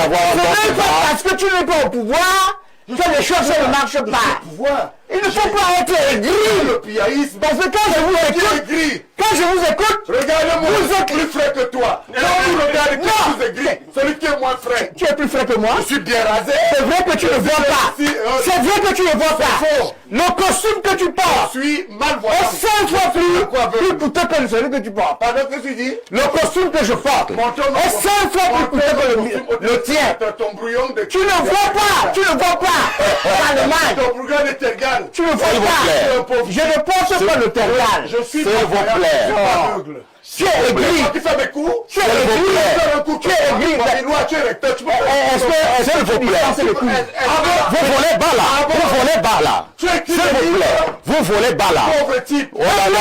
avoir un bon C'est débat. pas parce que tu n'es pas au pouvoir que les choses ne marchent pas. Il ne faut pas être aigri. Le piaïsme. Parce que quand je vous écoute, Regardez-moi, vous êtes plus frais que toi. Quand vous regardez qui vous est gris, celui qui est moins frais. Tu es plus frais que moi. Je suis bien rasé. C'est vrai que tu ne vois pas. C'est vrai que tu ne vois pas. faux. Le costume que tu portes Je suis malvoyant. est 5 fois plus coûteux que celui que tu portes. Pardon, qu'est-ce que tu dis? Le costume que je porte est 5 fois plus coûteux que le tien. Ton brouillon de... Tu ne vois pas. Tu ne vois pas. L'Allemagne. Ton brouillon de tergal. Tu ne vois S'il vous pas. plaît. Je ne pense pas le tergal. Je suis S'il vous malvoyant, plaît. je suis pas aveugle. Tu es aigri. Quand tu fais mes coups, Tu es aigri. Tu es aigri. tu es recteur, tu peux S'il vous plaît. Vous volez bas là. Vous volez bas là. Tu es qui? S'il vous plaît. Vous volez bas là. Pauvre type. Oh là là.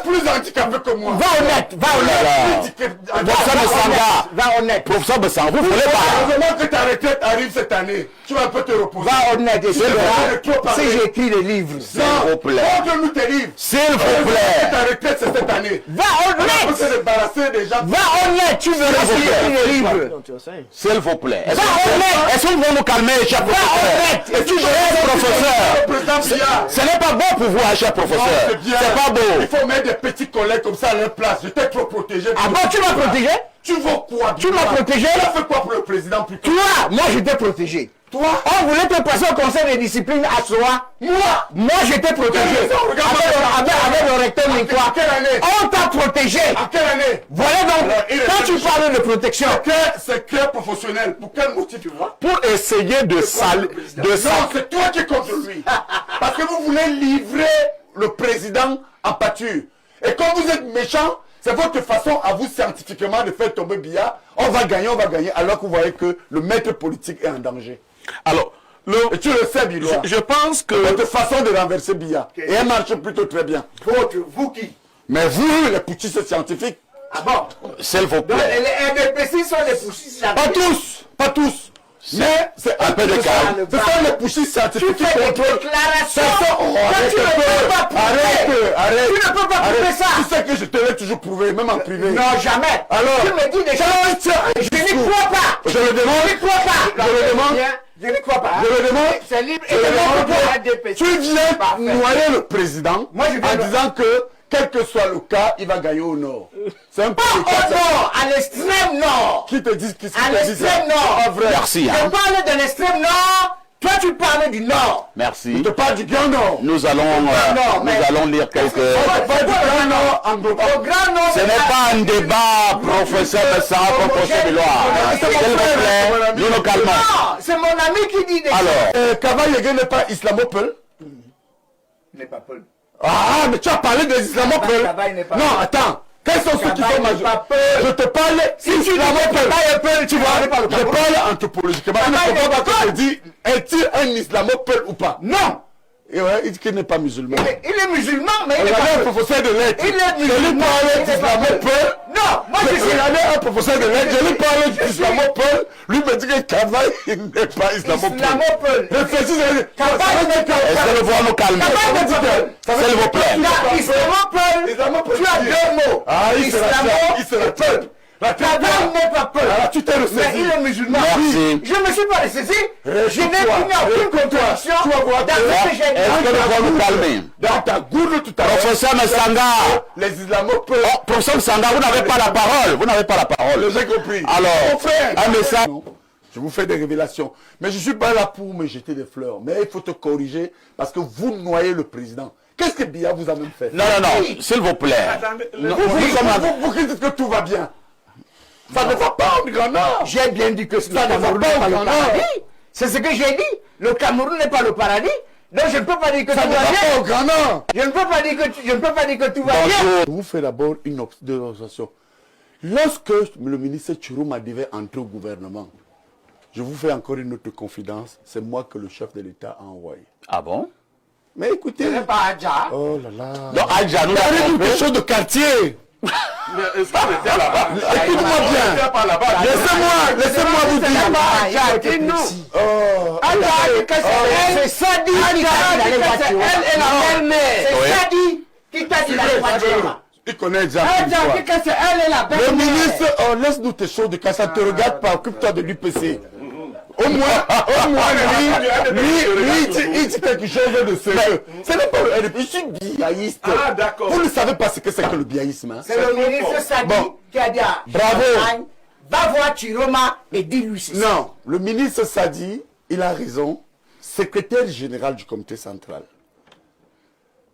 Tu es plus handicapé que moi. Va honnête. Va honnête. Professeur Messanga. Va honnête. Professeur Messanga, vous volez bas là. Heureusement que ta retraite arrive cette année. Tu vas un peu te reposer. Va honnête. Et tu verras si j'écris les livres. S'il vous plaît. Montre-nous tes livres. S'il vous Que plaît. ta retraite c'est cette année. Va On peut honnête. se débarrasser des gens. Va honnête. Tu verras si j'écris les livres. S'il vous plaît. Est-ce honnête. que vous nous calmer, cher Va professeur? honnête. Et tu Cher verras. professeur. Le président Biya. Ce n'est pas bon pour vous, cher Non, professeur. c'est bien. C'est pas Il beau. faut mettre des petits collègues comme ça à leur place. Je t'ai trop protégé. Ah bon, tu m'as protégé? Tu vaux quoi? Tu m'as protégé? Tu as fait quoi pour le président plutôt? Toi, moi je t'ai protégé. Toi? On voulait te passer au conseil de discipline à soi. Moi je t'ai protégé. Avec le recteur Minkoua. Quelle année? On t'a protégé. À quelle année? Voilà donc, quand tu parles de protection, Secret professionnel. Pour quel motif tu vois? Pour essayer de salir. Non, c'est toi qui es contre lui. Parce que vous voulez livrer le président en pâture. Et comme vous êtes méchant, c'est votre façon à vous scientifiquement de faire tomber Biya. On va gagner, alors que vous voyez que le maître politique est en danger. Alors, Et tu le sais, Biloua. je pense que... Votre façon de renverser Biya. Et elle marche plutôt très bien. vous qui? Mais vous, les putschistes scientifiques, Ah bon? S'il vous plaît. Les NDPC sont les poussistes. pas tous. Mais c'est un peu de calme. Ce sont les putschistes scientifiques Tu qui fais des contrôlent. déclarations. Arrête Tu ne peux pas prouver. arrête. Tu ne peux pas prouver ça. Tu sais que je te l'ai toujours prouvé, même en privé. Non, jamais. Alors, Tu me dis des choses. Je n'y crois pas. Je le demande. Je n'y crois pas. Je le demande. Je n'y crois pas. Je le demande. C'est libre et Je le c'est demande. libre. Tu viens noyer le président Moi, je viens en de- disant que, quel que soit le cas, il va gagner au nord. C'est un peu Au le cas. nord, à l'extrême nord. Qui te dit qu'est-ce À que tu dis ça? l'extrême nord. Pas vrai. Merci. Je Hein. parle de l'extrême nord. Toi, tu parles du nord. Merci. Je te parle du grand nord. Nous allons, non, mais- nous allons lire quelques... Je te parle du grand nord anglophone. Au grand nord. Ce n'est pas un débat, professeur Messanga, comme procès de loi. S'il vous plaît, nous nous calmons. Non, c'est mon ami qui dit des Alors, Kava Yege n'est pas islamopel. n'est pas Paul. Ah, mais tu as parlé des islamopel. Kava, il n'est pas Non, Peul. attends. Quels sont ceux qui Kava, sont il n'est majeurs? pas Peul. Je te parle islamopel. Tu vois, je parle anthropologiquement. Il Kava, ne il faut n'est pas pas que je Peul. dis, est-il un islamopel ou pas? Non. Et ouais, il dit qu'il n'est pas musulman. Il est musulman, mais il n'est Regardez pas un Peul. professeur de lettres. Il est Je lui musulman. parlais il n'est pas d'islamopel. Peul. Non, moi je suis Regardez un professeur de lettres. Je lui parlais d'islamopel. Lui me dit que Kava, il n'est pas islamopel. islamopel. Réfléchissez. Kava, il n'est pas est-ce que nous pouvons nous calmer? Kava, il n'est pas Peul. S'il vous plaît. Là, islamopel, Islamopel. tu as deux mots. Ah, il se la peuple. Kava n'est pas Peul. Alors tu t'es Mais ressaisi. il est musulman. Merci. Je ne me suis pas ressaisi. Je n'ai Réfugie-toi. aucune contradiction Tu vas voir dans ce que j'ai Est-ce que nous pouvons nous calmer? Dans ta gourde tout à l'heure. Professeur Messanga, Les islamopes. oh, professeur Messanga, vous n'avez pas la parole. Vous n'avez pas la parole. J'ai compris. Alors, Mon frère. un message. Non, je vous fais des révélations. Mais je suis pas là pour me jeter des fleurs. Mais il faut te corriger parce que vous noyez le président. Qu'est-ce que Biya vous a même fait? Non, non, non, s'il vous plaît. Vous qui dites que tout va bien. Ça ne va pas au Grand Nord. J'ai bien dit que Ça ne va Cameroun pas n'est au pas le Grand Nord. paradis. C'est ce que j'ai dit. Le Cameroun n'est pas le paradis. Donc je ne peux pas dire que Ça tout ne va va bien. pas au Grand Nord. Je ne peux pas dire que tout va bien. Je vous fais d'abord une observation. Lorsque le ministre Chiruma devait entrer au gouvernement, je vous fais encore une autre confidence, c'est moi que le chef de l'État a envoyé. Ah bon? Mais écoutez, Ce n'est pas Adja. oh là là, Donc, Adja, nous il arrive avons une question de quartier. Écoute-moi bien. Laissez-moi vous dire. Adja, dis-nous. Oh, Adja, c'est Sadi qui t'a dit d'aller voiture. Elle est la belle-mère. Oui. C'est Sadi qui t'a dit d'aller voiture. Il connaît déjà. Elle est la belle. Le ministre, oh, laisse-nous tes choses de cas, ça te regarde pas, occupe-toi de l'UPC. Au moins, lui, il dit quelque chose de sérieux. Ce n'est pas le RDP, je suis biaïste. Ah, d'accord. Vous ne savez pas ce que c'est que le biaïsme. Hein? C'est le ministre Sadi qui a dit à Bravo. Va voir Chiroma et dis-lui ceci. Non, le ministre Sadi, il a raison. Secrétaire général du comité central.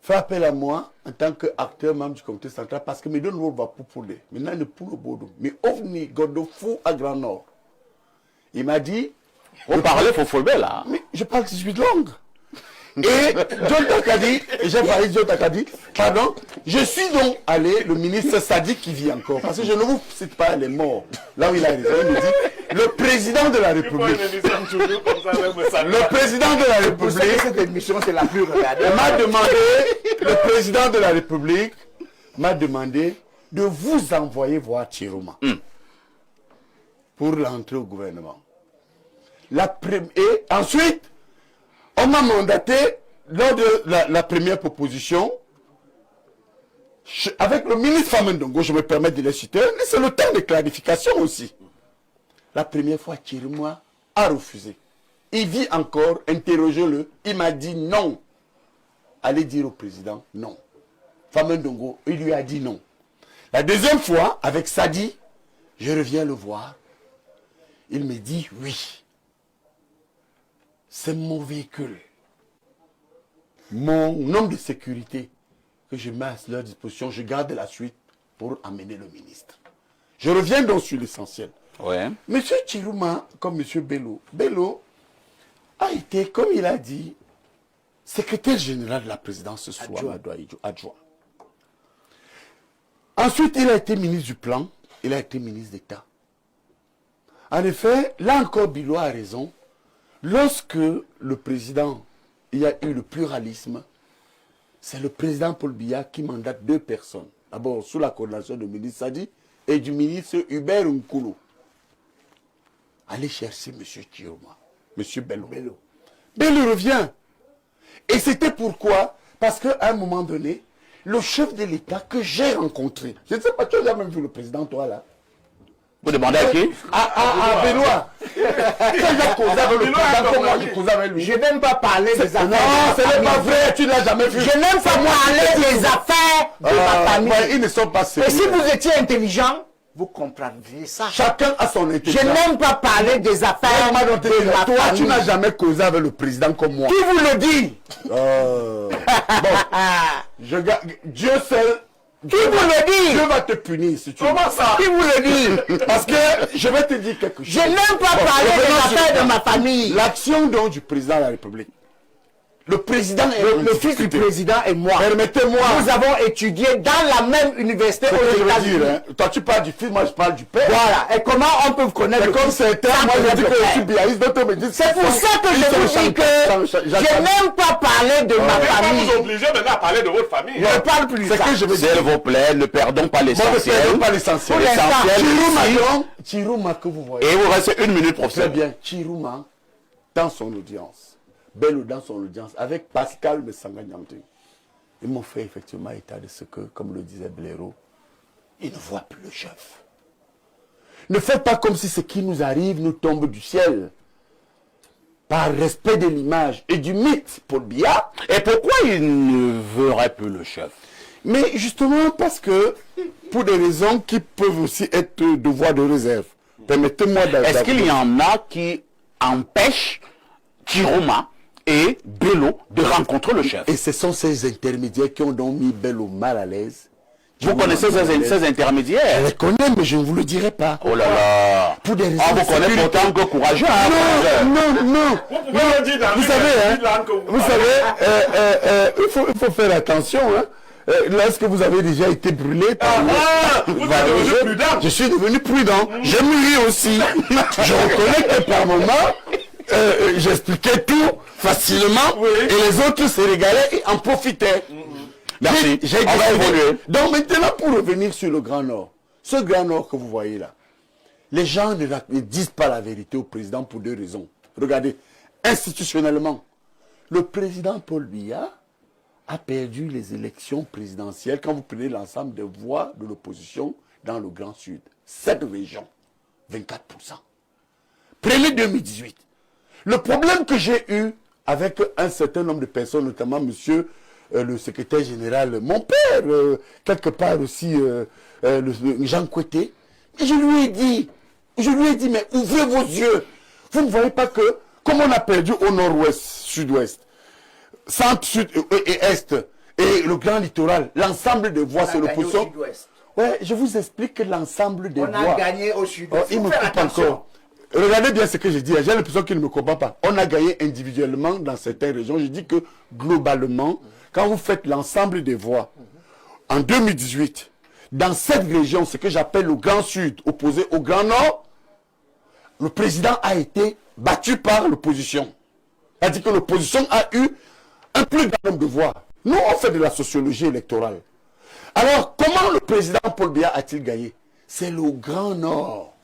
Fais appel à moi en tant qu'acteur membre du comité central parce que mes deux va pouler. Maintenant, il pour le bodo. Mais OVNI, Godofou à Grand Nord. Il m'a dit. On parlait Fofolbé là. Mais je parle 18 langues. Et John Takadi, j'ai parlé de John Takadi, pardon, je suis donc allé, le ministre Sadi qui vit encore, parce que je ne vous cite pas les morts. Là où il a raison, il me dit, le président de la République, le président de la République, Cette émission, c'est la plus regardée. m'a demandé, le président de la République m'a demandé de vous envoyer voir Chiroma pour l'entrée au gouvernement. Et ensuite, on m'a mandaté, lors de la première proposition, avec le ministre Famendongo, je me permets de les citer, mais c'est le temps de clarification aussi. La première fois, Chiroma a refusé. Il vit encore, interrogez-le, il m'a dit non. Allez dire au président non. Famendongo, il lui a dit non. La deuxième fois, avec Sadi, je reviens le voir. Il me dit oui. C'est mon véhicule, mon homme de sécurité que je mets à leur disposition. Je garde la suite pour amener le ministre. Je reviens donc sur l'essentiel. Ouais. Monsieur Chiroma, comme Monsieur Bello, Bello a été, comme il a dit, secrétaire général de la présidence ce soir, adjoint. Ensuite, il a été ministre du Plan, il a été ministre d'État. En effet, là encore, Bello a raison. Lorsque le président, il y a eu le pluralisme, c'est le président Paul Biya qui mandate deux personnes. D'abord, sous la coordination du ministre Sadi et du ministre Hubert Nkulu. Allez chercher M. Chiroma, M. Bello. Bello revient. Et c'était pourquoi? Parce qu'à un moment donné, le chef de l'État que j'ai rencontré, je ne sais pas, tu as jamais vu le président, toi, là? Vous demandez à qui? À Benoît. Quand il a causé avec le président, comme moi, j'ai causé avec lui. Je n'ai même pas parlé des affaires. Non, ce n'est pas vrai, tu ne l'as jamais vu. Je n'ai même pas parlé des affaires de ma famille. Ouais, ils ne sont pas sérieux. Et si vous étiez intelligent, vous comprendriez ça. Chacun a son Je intelligence. n'ai même pas parlé des affaires de ma Toi, tu famille. n'as jamais causé avec le président comme moi. Qui vous le dit? Bon, Dieu seul. Qui vous le dit? Dieu va te punir si tu. Comment ça? Qui vous le dit? Parce que je vais te dire quelque chose. Je n'ai même pas parlé des affaires de ma famille. L'action donc du président de la République. Le président est Le fils du président et moi, Permettez-moi. nous avons étudié dans la même université C'est ce aux que je veux États-Unis. dire. Hein. Toi, tu parles du fils, moi, je parle du père. Voilà. Et comment on peut connaître C'est le comme fils certains, sans moi, je connaître dis le que je père? suis biaïste, d'autres me disent. C'est pour ça que je vous dis que je n'ai même pas parlé de ma On va famille. vous obliger maintenant à parler de votre famille. Je ne parle plus de C'est ça. que je veux dire. S'il vous plaît, ne perdons pas Moi, ne l'essentiel. perdons pas l'essentiel. Pour l'instant, L'essentiel, Chiroma que vous voyez. et il vous reste 1 minute, Très professeur. bien. Chiroma, dans son audience, Bello dans son audience, avec Pascal Messanga Nyamte, ils m'ont fait effectivement état de ce que, comme le disait Blaireau, ils ne voient plus le chef. Ne faites pas comme si ce qui nous arrive nous tombe du ciel. Par respect de l'image et du mythe, Paul Biya. Et pourquoi il ne verrait plus le chef? Mais justement parce que, pour des raisons qui peuvent aussi être de voie de réserve. Permettez-moi d'avoir... Est-ce qu'il y en a qui empêchent Chiroma et Bello de rencontrer le chef? Et ce sont ces intermédiaires qui ont donc mis Bello mal à l'aise. Vous connaissez ces Je intermédiaires? les connais, mais je ne vous le dirai pas. Oh là là! Pour des raisons On vous de connaît sécurité. pourtant que courageux, hein, professeur. Non. Vous pouvez le dire dans Vous une savez, hein, langue que vous savez, il faut faire attention. Hein. Lorsque vous avez déjà été brûlé par vous êtes devenu prudent. je suis devenu prudent. J'ai mûri aussi. Je reconnais que par moment, j'expliquais tout facilement et les autres se régalaient et en profitaient. Merci. J'ai On va décidé. évoluer. Donc maintenant, pour revenir sur le Grand Nord, ce Grand Nord que vous voyez là, les gens ne disent pas la vérité au président pour deux raisons. Regardez, institutionnellement, le président Paul Biya a perdu les élections présidentielles quand vous prenez l'ensemble des voix de l'opposition dans le Grand Sud. 7 régions, 24%. Prenez 2018. Le problème que j'ai eu avec un certain nombre de personnes, notamment monsieur le secrétaire général, mon père, quelque part aussi, Jean Koueté, je lui ai dit, mais ouvrez vos yeux. Vous ne voyez pas que, comme on a perdu au nord-ouest, sud-ouest, centre, sud et est, et le grand littoral, l'ensemble des voix, c'est l'opposition. Ouais, je vous explique que l'ensemble des voix. On a gagné au sud-ouest. Il me coupe encore. Regardez bien ce que je dis. J'ai l'impression qu'il ne me comprend pas. On a gagné individuellement dans certaines régions. Je dis que globalement, quand vous faites l'ensemble des voix, en 2018, dans cette région, ce que j'appelle le Grand Sud, opposé au Grand Nord, le président a été battu par l'opposition. C'est-à-dire que l'opposition a eu un plus grand nombre de voix. Nous, on fait de la sociologie électorale. Alors, comment le président Paul Biya a-t-il gagné? C'est le Grand Nord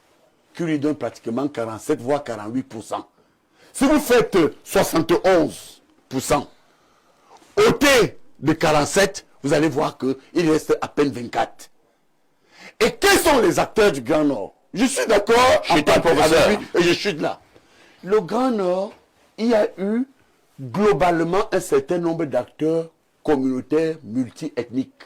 qui lui donne pratiquement 47 voire 48%. Si vous faites 71%, ôtez de 47, vous allez voir qu'il reste à peine 24. Et quels sont les acteurs du Grand Nord? Je suis d'accord avec lui et je suis là. Le Grand Nord, il y a eu globalement un certain nombre d'acteurs communautaires multi-ethniques.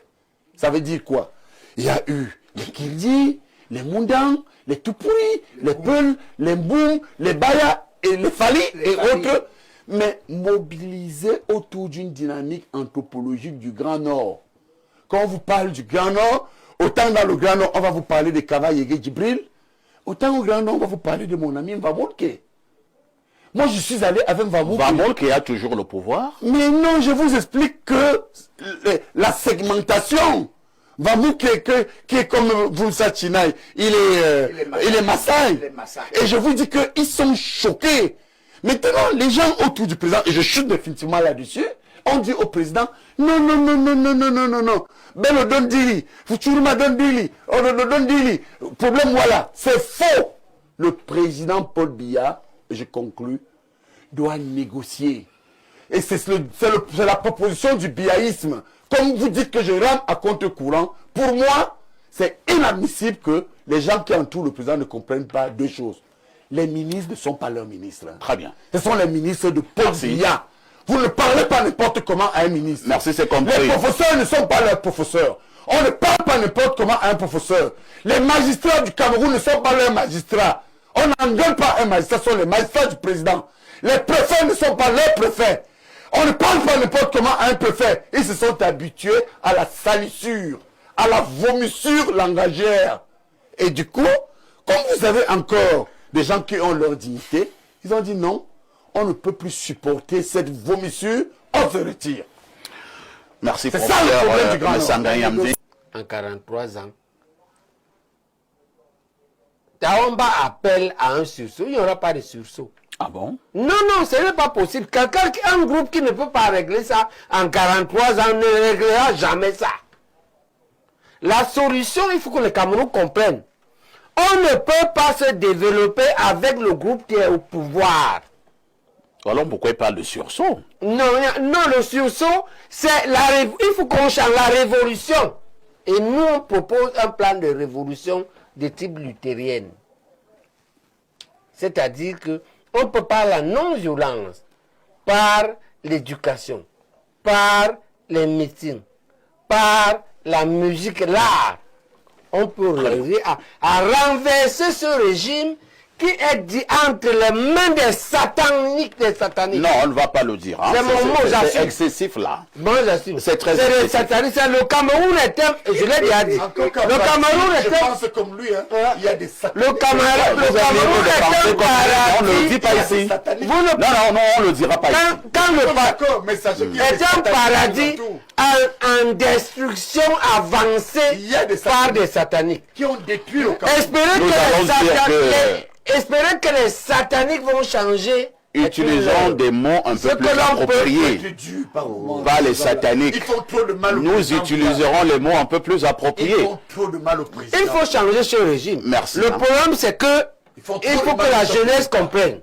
Ça veut dire quoi? Il y a eu les Kirdi, les Mundang, les Tupuri, les Peuls, les Mboum, les Baya et les Fali et autres, mais mobilisés autour d'une dynamique anthropologique du Grand Nord. Quand on vous parle du Grand Nord, autant dans le Grand Nord, on va vous parler de Kava Yege Djibril, autant au Grand Nord, on va vous parler de mon ami Mvamolke. Moi, je suis allé avec Mvamolke. Mvamolke a toujours le pouvoir. Mais non, je vous explique que la segmentation, Mvamolke, qui est comme Vulsa Chinaï, il est Maasai. Et je vous dis qu'ils sont choqués. Maintenant, les gens autour du président, et je chute définitivement là-dessus, on dit au président, non. Bello don dili, Futuruma don dili, don dili. Problème, voilà, c'est faux. Le président Paul Biya, je conclus, doit négocier. Et c'est la proposition du biaïsme. Comme vous dites que je rame à contre-courant, pour moi, c'est inadmissible que les gens qui entourent le président ne comprennent pas deux choses. Les ministres ne sont pas leurs ministres. Très bien. Ce sont les ministres de Paul Biya. Vous ne parlez pas n'importe comment à un ministre. Merci, c'est compris. Les professeurs ne sont pas leurs professeurs. On ne parle pas n'importe comment à un professeur. Les magistrats du Cameroun ne sont pas leurs magistrats. On n'engueule pas un magistrat, ce sont les magistrats du président. Les préfets ne sont pas leurs préfets. On ne parle pas n'importe comment à un préfet. Ils se sont habitués à la salissure, à la vomissure langagière. Et du coup, comme vous avez encore des gens qui ont leur dignité, ils ont dit non, on ne peut plus supporter cette vomissure, on se retire. Merci, c'est ça le problème du Grand Nord. En 43 ans, Taomba appelle à un sursaut, il n'y aura pas de sursaut. Ah bon? Non, ce n'est pas possible. Un groupe qui ne peut pas régler ça en 43 ans ne réglera jamais ça. La solution, il faut que le Cameroun comprenne. On ne peut pas se développer avec le groupe qui est au pouvoir. Alors pourquoi il parle de sursaut? Non, le sursaut, c'est il faut qu'on change la révolution. Et nous, on propose un plan de révolution de type luthérienne. C'est-à-dire que on peut par la non-violence, par l'éducation, par les meetings, par la musique, l'art, on peut réussir à renverser ce régime qui est dit entre les mains des sataniques. Non, on ne va pas le dire. Hein. C'est mon mot, j'assume. C'est excessif là. Bon, j'assume. C'est très excessif. C'est les sataniques. Le Cameroun est un... Je l'ai déjà dit. Le Cameroun est un... Je pense comme lui, hein. Il y a des sataniques. Le Cameroun est un paradis. On ne le dit pas ici. Non, on ne le dira pas ici. Quand le est un paradis en destruction avancée par des sataniques. Qui ont détruit le Cameroun. Espérons que les sataniques vont changer. Utilisons des mots un peu plus appropriés. Pas les sataniques. Nous utiliserons les mots un peu plus appropriés. Ils font trop de mal au président. Il faut changer ce régime. Merci. Le problème, c'est que il faut que la jeunesse comprenne.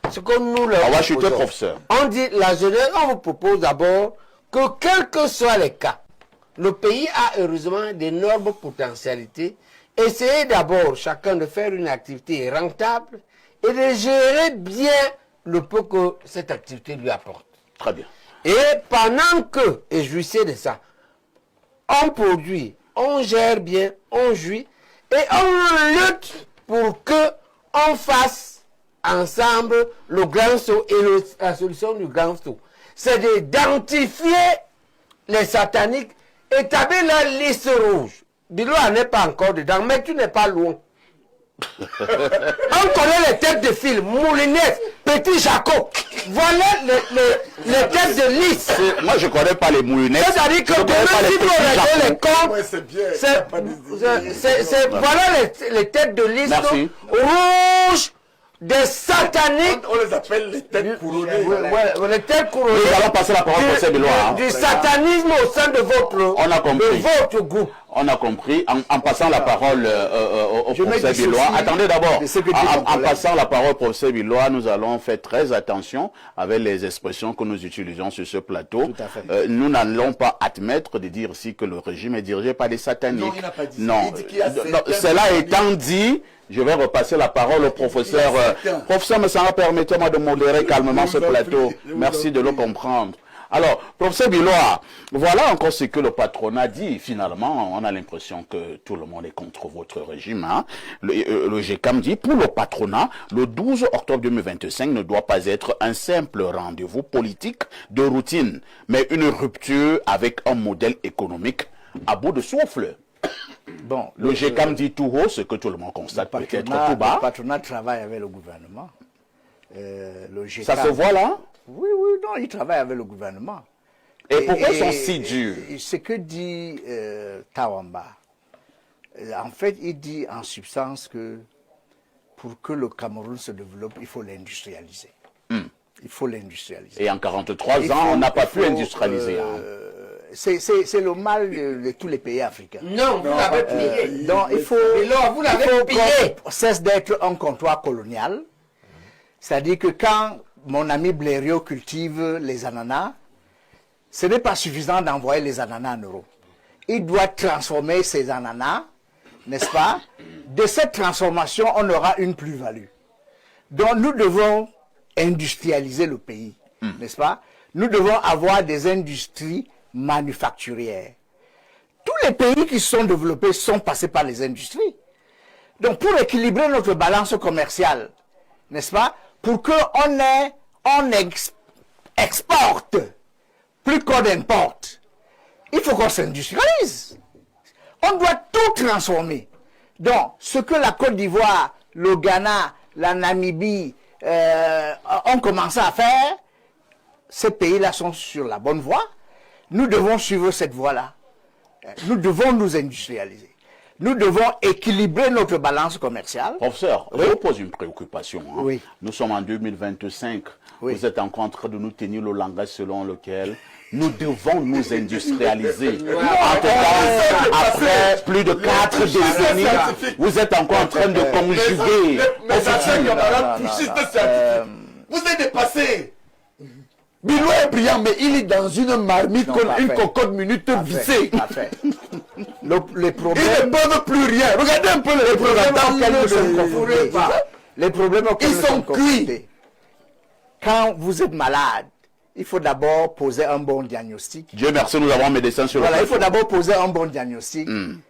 Ce que nous leur proposons. professeur. On dit la jeunesse, on vous propose d'abord que quels que soient les cas, le pays a heureusement d'énormes potentialités. Essayez d'abord chacun de faire une activité rentable et de gérer bien le peu que cette activité lui apporte. Très bien. Et pendant que, et jouissez de ça, on produit, on gère bien, on jouit, et on lutte pour que on fasse ensemble le grand saut et la solution du grand saut. C'est d'identifier les sataniques, établir la liste rouge. Biloua n'est pas encore dedans, mais tu n'es pas loin. On connaît les têtes de file, Moulinette, Petit Jacob. Voilà les têtes de liste. Moi, je ne connais pas les Moulinettes. C'est-à-dire que demain, si vous regardez les comptes, Ouais, c'est bien. voilà les têtes de liste Merci. rouges des sataniques. On les appelle les têtes couronnées. Les têtes couronnées. Nous allons passer la parole pour ces Bilois. Du satanisme au sein de votre, On a compris. de votre groupe. On a compris. En passant la parole au professeur Bilois. Attendez d'abord. En passant la parole au professeur Bilois, nous allons faire très attention avec les expressions que nous utilisons sur ce plateau. Tout à fait. Nous n'allons pas admettre de dire ici que le régime est dirigé par des sataniques. Non, il n'a pas dit ça. Non. Il dit qu'il y a Non, certains cela étant dit, je vais repasser la parole au professeur. Professeur Messara, permettez-moi de modérer calmement ce plateau. Merci de le comprendre. Alors, professeur Bilois, voilà encore ce que le patronat dit. Finalement, on a l'impression que tout le monde est contre votre régime. Hein. Le GECAM dit, pour le patronat, le 12 octobre 2025 ne doit pas être un simple rendez-vous politique de routine, mais une rupture avec un modèle économique à bout de souffle. Bon, Le GECAM dit tout haut ce que tout le monde constate peut-être tout bas. Le patronat travaille avec le gouvernement. Le GECAM, Ça se voit là? Oui, non, il travaille avec le gouvernement. Et pourquoi ils sont si durs? Ce que dit Tawamba, en fait, il dit en substance que pour que le Cameroun se développe, il faut l'industrialiser. Il faut l'industrialiser. Et en 43 ans, on n'a pas pu industrialiser. C'est le mal de tous les pays africains. Non, vous l'avez pillé. Donc il faut, vous l'avez pillé. qu'on cesse d'être un comptoir colonial. C'est-à-dire que quand mon ami Blériot cultive les ananas, ce n'est pas suffisant d'envoyer les ananas en Europe. Il doit transformer ces ananas, n'est-ce pas? De cette transformation, on aura une plus-value. Donc nous devons industrialiser le pays, n'est-ce pas? Nous devons avoir des industries manufacturières. Tous les pays qui se sont développés sont passés par les industries. Donc pour équilibrer notre balance commerciale, n'est-ce pas? Pour qu'on exporte plus qu'on importe, il faut qu'on s'industrialise. On doit tout transformer. Donc, ce que la Côte d'Ivoire, le Ghana, la Namibie ont commencé à faire, ces pays-là sont sur la bonne voie. Nous devons suivre cette voie-là. Nous devons nous industrialiser. Nous devons équilibrer notre balance commerciale. Professeur, je vous pose une préoccupation. Hein. Oui. Nous sommes en 2025. Oui. Vous êtes encore en train de nous tenir le langage selon lequel nous devons nous industrialiser. En tout cas, après plus de 4 décennies, vous êtes encore en train de conjuguer. Mais anciens camarades pushistes scientifiques, vous êtes dépassés. Bilou est brillant, mais il est dans une marmite, une cocotte minute vissée. Les problèmes, Ils ne peuvent plus rien. Regardez un peu les représentants auxquels nous sommes confrontés. les problèmes auxquels Ils nous sont sommes confrontés. cuits. Quand vous êtes malade, il faut d'abord poser un bon diagnostic. Dieu merci, nous avons un médecin sur Voilà, le il faut plateau. d'abord poser un bon diagnostic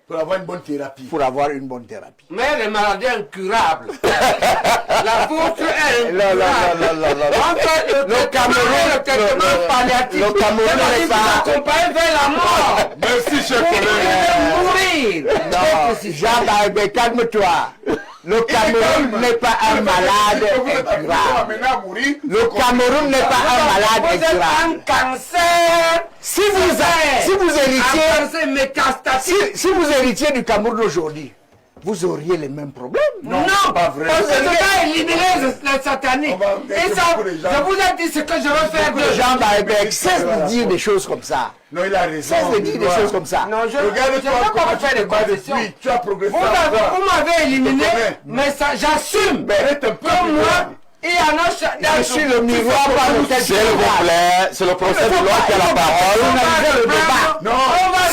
Pour avoir une bonne thérapie. pour avoir une bonne thérapie. Mais les maladies incurables. La vôtre est incurable. En fait, le Cameroun, le traitement palliatif, le Cameroun n'est pas- vous accompagne vers la mort. Merci, cher Vous collègue. devez mourir. Non, Jean-Barbé, calme-toi. Le Cameroun n'est pas un malade incurable. Le Cameroun n'est pas un malade Vous êtes incurable. un cancer. Si vous héritiez, Un cancer métastatique. si vous héritiez du Cameroun aujourd'hui, vous auriez les mêmes problèmes. Non, pas vrai. parce que je vais éliminer les sataniques. On va Et mettre ça, beaucoup de gens. je vous ai dit ce que je vais faire de Jean-Barbé, cesse de dire des choses comme ça. Non, il a raison. Cesse de dire des choses comme ça. Non, je Regarde-toi ne peux comment pas tu faire des te bats concessions. depuis. Tu as progressé. Vous m'avez éliminé, Je te connais. mais ça, j'assume. Mais arrête un peu. Comme moi, il y Je suis le miroir par lequel S'il vous plaît, c'est le professeur Biloa qui a la parole. le débat. Non,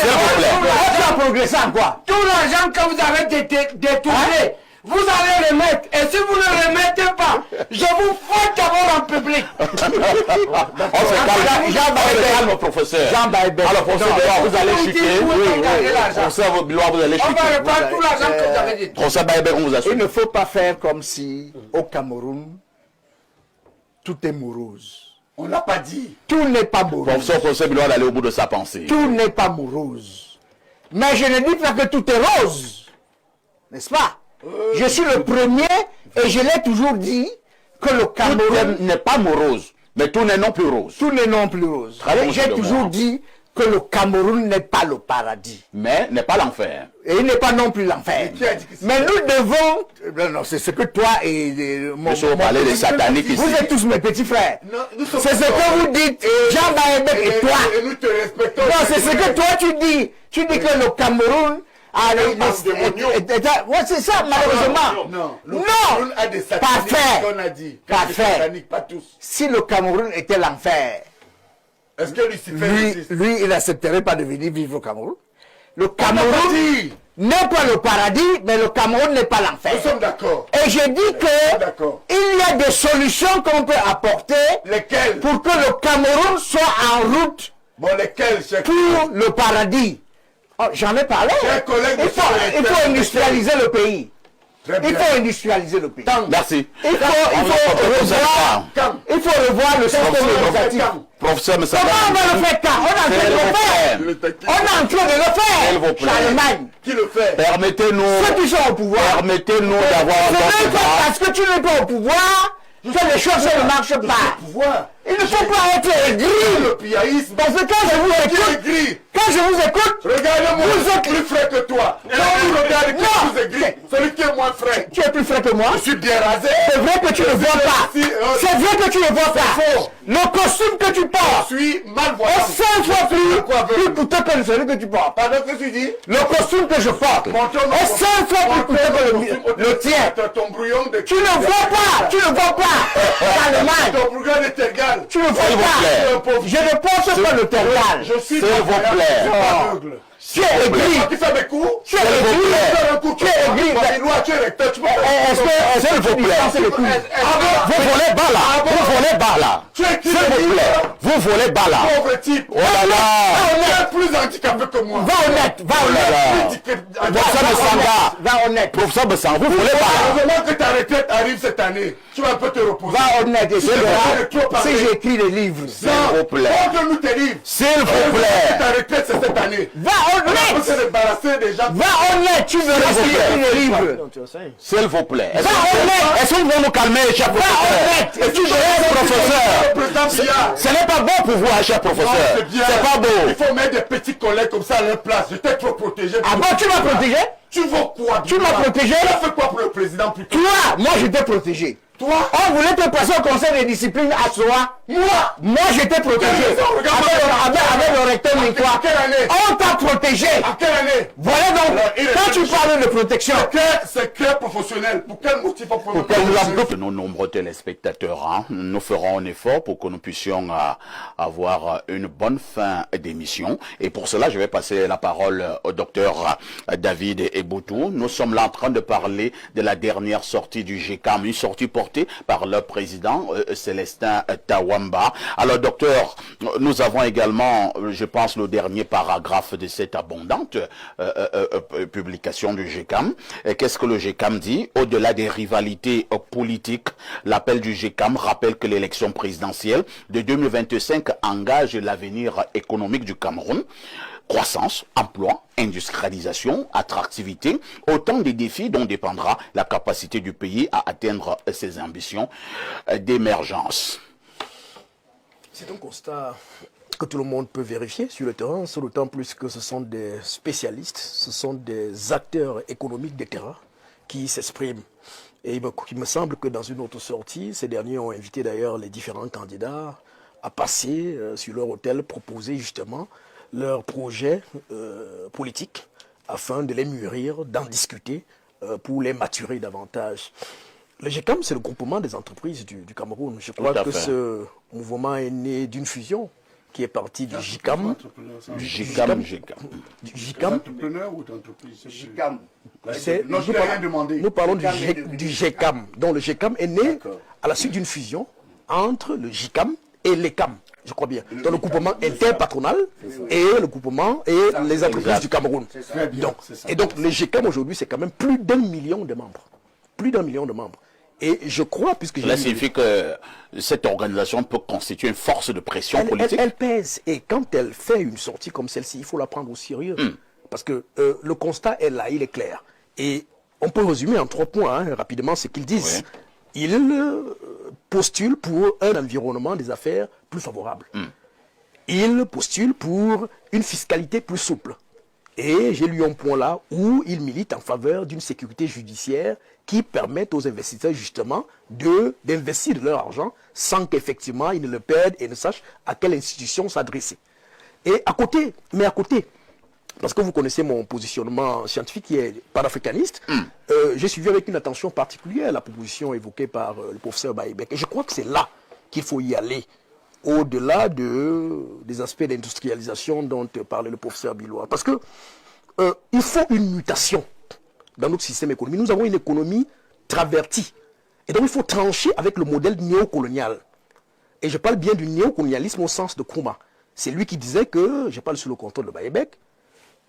S'il vous plaît. On va progresser en quoi? Tout l'argent que vous avez détourné, vous allez remettre. Et si vous ne remettez pas, je vous fous d'abord en public. On se calme. Calme, professeur. Jean Baïbek. Alors, professeur Biloa, vous allez Vous chuter. dites, vous gardez l'argent. Professeur Biloa, vous allez On va chuter. reprendre tout l'argent que vous avez détourné. Professeur Baïbek, on vous Il assure. ne faut pas faire comme si au Cameroun, tout est morose. on l'a pas dit. Tout n'est pas morose. Professeur Biloa d'aller au bout de sa pensée. Tout n'est pas morose. Mais je ne dis pas que tout est rose. N'est-ce pas? Je suis le premier et je l'ai toujours dit que le Tout Cameroun, n'est pas morose, mais tout n'est non plus rose. tout n'est non plus rose. Très bon, J'ai monsieur toujours Lemoine. dit que le Cameroun n'est pas le paradis. Mais n'est pas l'enfer. Et il n'est pas non plus l'enfer. qui a dit que c'est Mais nous devons... Non, c'est ce que toi et mon... Monsieur, vous parlez des sataniques ici. Vous êtes tous mes petits frères. Non, nous sommes C'est ce d'accord. que vous dites, Jean Baïbek et toi. Et nous te respectons. Non, c'est ce que toi tu dis. Tu dis que le Cameroun a les... Ouais, c'est ça, malheureusement. Non, le Non. Cameroun a des sataniques, Parfait. qu'on a dit. Parfait. Des sataniques, pas tous. Si le Cameroun était l'enfer, Est-ce que Lucifer existe? lui, il n'accepterait pas de venir vivre au Cameroun. Le On l'a pas Cameroun dit. n'est pas le paradis, mais le Cameroun n'est pas l'enfer. Nous sommes d'accord. Et je dis que D'accord. il y a des solutions qu'on peut apporter Lesquels? pour que le Cameroun soit en route Bon, lesquels, chers pour le paradis. Oh, j'en ai parlé. Chers collègues, Il monsieur faut industrialiser le pays. Très bien. Il faut industrialiser le pays. Merci. Il faut revoir le système éducatif. Professeur Moussa. Comment on va le faire quand? On est en train de le faire. On est en train de le S'il vous faire. plaît. Charlemagne. Qui le fait? Permettez-nous Ceux qui sont au pouvoir. d'avoir un Ce bon n'est pas débat. parce que tu n'es pas au pouvoir que les choses ne marchent pas. Pouvoir. Il ne faut pas être aigri. Le piaïsme. Parce que quand je vous Qui est écoute, gris? quand je vous écoute, Regardez-moi, Vous êtes- plus frais que toi. Quand vous regardez qui Non. vous est gris, celui qui est moins frais. tu es plus frais que moi. Je suis bien rasé. C'est vrai que tu ne vois pas. C'est vrai que tu ne vois pas. faux. Le costume que tu portes Je suis malvoyant. est 5 fois plus coûteux que celui que tu portes. Pardon, que tu dis? Le costume que je porte est 5 fois plus coûteux que le tien. Ton brouillon de... Tu ne vois pas. Tu ne vois pas. Charlemagne. Ton brouillon est égal. Tu ne vois S'il vous pas. plaît. Je ne pense pas le terminal. Je suis S'il vous malvoyant, plaît. je suis pas aveugle. Tu es aigri. Toi qui fais mes coups, Tu es S'il vous aigri. plaît. tu fais un coup. Tu es aigri. Babinois, tu es recteur, tu peux faire... Est-ce que tu distances les couilles? Vous volez bas là. Vous volez bas là. Tu es qui S'il vous plaît. Vous volez bas là. pauvre type. Oh là là. Tu es plus handicapé que moi. Va honnête. Va Oh là honnête. là. Professeur Messanga. Va honnête. Professeur Messanga, vous volez bas là. Heureusement que ta retraite arrive cette année. Tu vas un peu te reposer. Va honnête. Et tu verras trop parler. si j'écris des livres. S'il vous plaît. Montre-nous tes livres. S'il vous Ta plaît. retraite, c'est cette année. Va On peut honnête. se débarrasser des gens. Va honnête. Tu verras S'il si vous plaît. j'écris des livres. S'il vous plaît. Est-ce Va honnête. que vous pouvez nous calmer, cher Va professeur? honnête. Et tu verras Le Professeur. président Biya. Ce n'est pas bon pour vous, cher professeur. C'est bien. C'est pas beau. Il faut mettre des petits collègues comme ça à leur place. Je t'ai trop protégé. Ah bon, tu m'as protégé? Tu vaux quoi? Tu m'as protégé? Tu as fait quoi pour le président plutôt? Toi, moi je t'ai protégé. Toi? On voulait te passer au conseil de discipline à soi. Moi je t'ai protégé. Quelle raison? Regarde, Avec le recteur Mitois. quelle année? On t'a protégé. À quelle année? Voilà donc, Alors, il est- quand tu parles de protection, C'est clair professionnel. Pour quel motif on peut De nos nombreux téléspectateurs, hein, nous ferons un effort pour que nous puissions avoir une bonne fin d'émission. Et pour cela, je vais passer la parole au docteur David Eboutou. Nous sommes là en train de parler de la dernière sortie du GECAM, une sortie portée par le président Célestin Tawamba. Alors, docteur, nous avons également, je pense, le dernier paragraphe de cette abondante publication du GECAM. Qu'est-ce que le GECAM dit? Au-delà des rivalités politiques, l'appel du GECAM rappelle que l'élection présidentielle de 2025 engage l'avenir économique du Cameroun. Croissance, emploi, industrialisation, attractivité, autant de défis dont dépendra la capacité du pays à atteindre ses ambitions d'émergence. C'est un constat que tout le monde peut vérifier sur le terrain, d'autant plus que ce sont des spécialistes, ce sont des acteurs économiques de terrain qui s'expriment. Et il me semble que dans une autre sortie, ces derniers ont invité d'ailleurs les différents candidats à passer sur leur hôtel, proposer justement leurs projets politiques afin de les mûrir, d'en discuter pour les maturer davantage. Le GECAM, c'est le groupement des entreprises du Cameroun. Je crois que ce mouvement est né d'une fusion qui est partie du GICAM. Du GICAM. Du GICAM. Entrepreneur ou d'entreprise? GICAM. Nous parlons du GECAM. Donc le GECAM est né à la suite d'une fusion entre le GICAM et l'ECAM, je crois bien. Donc le groupement interpatronal et le groupement et les entreprises du Cameroun. Donc le GECAM aujourd'hui, c'est quand même plus d'1 million de membres. Plus d'1 million de membres. Et je crois, puisque cela signifie que cette organisation peut constituer une force de pression politique. Elle pèse. Et quand elle fait une sortie comme celle-ci, il faut la prendre au sérieux. Parce que le constat est là, il est clair. Et on peut résumer en 3 points, rapidement, ce qu'ils disent. Oui. Ils postulent pour un environnement des affaires plus favorable. Ils postulent pour une fiscalité plus souple. Et j'ai lu un point là où ils militent en faveur d'une sécurité judiciaire qui permette aux investisseurs justement d'investir de leur argent sans qu'effectivement ils ne le perdent et ne sachent à quelle institution s'adresser. Et à côté, parce que vous connaissez mon positionnement scientifique qui est panafricaniste, j'ai suivi avec une attention particulière la proposition évoquée par le professeur Baïbek. Et je crois que c'est là qu'il faut y aller, au-delà des aspects d'industrialisation dont parlait le professeur Bilois. Parce que il faut une mutation dans notre système économique. Nous avons une économie travertie. Et donc il faut trancher avec le modèle néocolonial. Et je parle bien du néocolonialisme au sens de Nkrumah. C'est lui qui disait que, je parle sous le contrôle de Baïbek,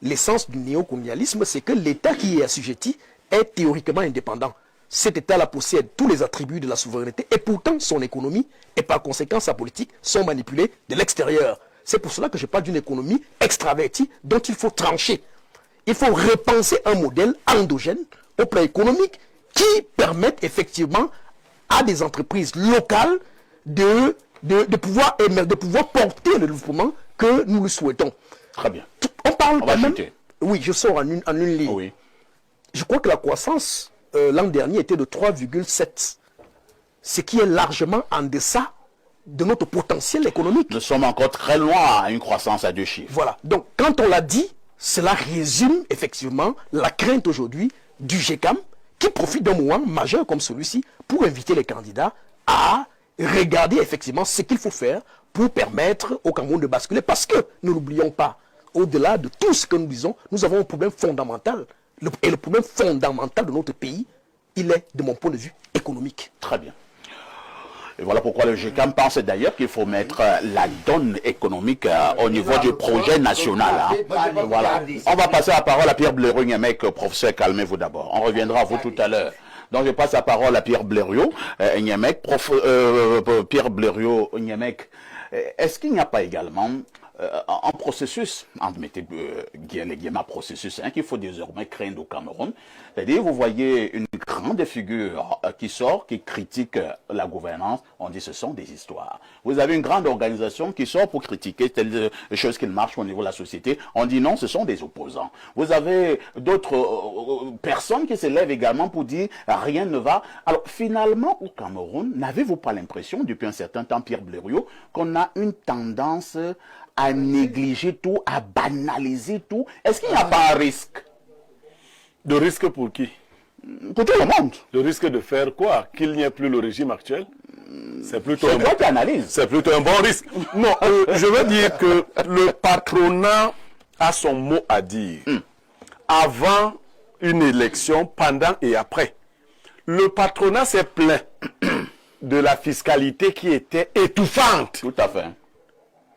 l'essence du néocolonialisme, c'est que l'État qui est assujetti est théoriquement indépendant. Cet État-là possède tous les attributs de la souveraineté et pourtant son économie et par conséquent sa politique sont manipulés de l'extérieur. C'est pour cela que je parle d'une économie extravertie dont il faut trancher. Il faut repenser un modèle endogène au plan économique qui permette effectivement à des entreprises locales de pouvoir émerger, de pouvoir porter le développement que nous le souhaitons. Très bien. On parle quand même... Oui, je sors en une ligne. Oui. Je crois que la croissance l'an dernier était de 3,7. Ce qui est largement en deçà de notre potentiel économique. Nous sommes encore très loin à une croissance à 2 chiffres. Voilà. Donc, quand on l'a dit, cela résume effectivement la crainte aujourd'hui du GECAM qui profite d'un moment majeur comme celui-ci pour inviter les candidats à regarder effectivement ce qu'il faut faire pour permettre au Cameroun de basculer. Parce que, ne l'oublions pas, au-delà de tout ce que nous disons, nous avons un problème fondamental. Et le problème fondamental de notre pays, il est, de mon point de vue, économique. Très bien. Et voilà pourquoi le GECAM pense d'ailleurs qu'il faut mettre la donne économique au niveau du projet national. Voilà. On va passer la parole à Pierre Blériot-Nyemek. Professeur, calmez-vous d'abord. On reviendra à vous tout à l'heure. Donc je passe la parole à Pierre Blériot-Nyemek. Pierre Blériot-Nyemek, est-ce qu'il n'y a pas également un processus, mettez les guillemets processus, qu'il faut désormais craindre au Cameroun? C'est-à-dire, vous voyez une grande figure qui sort, qui critique la gouvernance, on dit ce sont des histoires. Vous avez une grande organisation qui sort pour critiquer telle chose qui marche au niveau de la société, on dit non, ce sont des opposants. Vous avez d'autres personnes qui se lèvent également pour dire rien ne va. Alors finalement, au Cameroun, n'avez-vous pas l'impression, depuis un certain temps, Pierre Blériot, qu'on a une tendance à négliger tout, à banaliser tout? Est-ce qu'il n'y a pas un risque? De risque pour qui? Pour tout le monde. Le risque de faire quoi? Qu'il n'y ait plus le régime actuel? C'est plutôt C'est plutôt un bon risque. Non, je veux dire que le patronat a son mot à dire. Avant une élection, pendant et après. Le patronat s'est plaint de la fiscalité qui était étouffante. Tout à fait.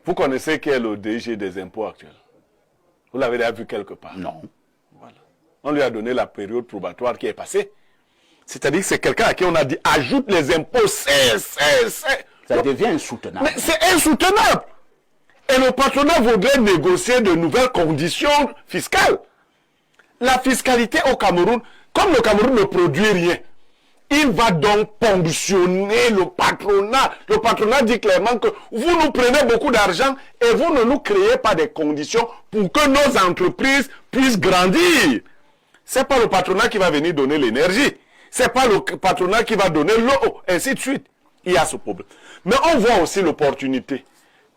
Vous connaissez qui est le DG des impôts actuels? Vous l'avez déjà vu quelque part? Non. Voilà. On lui a donné la période probatoire qui est passée. C'est-à-dire que c'est quelqu'un à qui on a dit ajoute les impôts, Ça devient insoutenable. Mais c'est insoutenable. Et le patronat voudrait négocier de nouvelles conditions fiscales. La fiscalité au Cameroun, comme le Cameroun ne produit rien, il va donc ponctionner le patronat. Le patronat dit clairement que vous nous prenez beaucoup d'argent et vous ne nous créez pas des conditions pour que nos entreprises puissent grandir. Ce n'est pas le patronat qui va venir donner l'énergie. Ce n'est pas le patronat qui va donner l'eau, ainsi de suite. Il y a ce problème. Mais on voit aussi l'opportunité.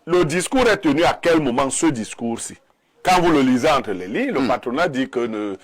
Le discours est tenu à quel moment, ce discours-ci? Quand vous le lisez entre les lignes, le patronat dit que ne